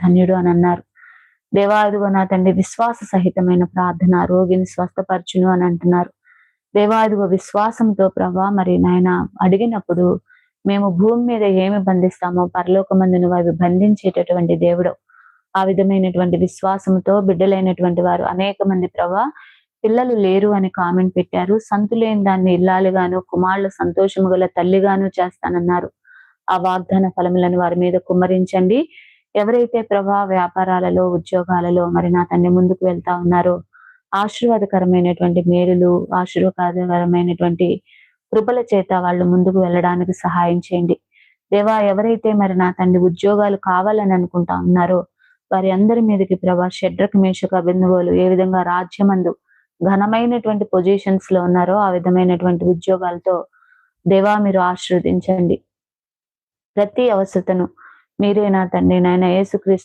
ధన్యుడు అని అన్నారు. దేవా ఇదిగో నా తండ్రి విశ్వాస సహితమైన ప్రార్థన, రోగిని స్వస్థపరచును అని అంటున్నారు. దేవా ఇదిగో విశ్వాసంతో ప్రభా మరి నాయన అడిగినప్పుడు మేము భూమి మీద ఏమి బంధిస్తామో పరలోకమందు నువ్వు అవి బంధించేటటువంటి దేవుడు. ఆ విధమైనటువంటి విశ్వాసంతో బిడ్డలైనటువంటి వారు అనేక మంది ప్రభా పిల్లలు లేరు అని కామెంట్ పెట్టారు. సంతులేని దాన్ని ఇల్లాలుగాను, కుమారులు సంతోషము గల తల్లిగాను చేస్తానన్నారు. ఆ వాగ్దాన ఫలములను వారి మీద కుమ్మరించండి. ఎవరైతే ప్రభా వ్యాపారాలలో, ఉద్యోగాలలో మరి నా తండ్రి ముందుకు వెళ్తా ఉన్నారో ఆశీర్వాదకరమైనటువంటి మేలులు, ఆశీర్వాదకరమైనటువంటి కృపల చేత వాళ్ళు ముందుకు వెళ్ళడానికి సహాయం చేయండి. దేవా ఎవరైతే మరి నా తండ్రి ఉద్యోగాలు కావాలని అనుకుంటా ఉన్నారో వారి అందరి మీదకి ప్రభా షడ్రకు, మేషకు, అబేద్నెగోలు ఏ విధంగా రాజ్యమందు ఘనమైనటువంటి పొజిషన్స్ లో ఉన్నారో ఆ విధమైనటువంటి ఉద్యోగాలతో దేవా మీరు ఆశీర్వదించండి. ప్రతి అవసరతను మీరే నా తండ్రి నాయన యేసుక్రీస్తు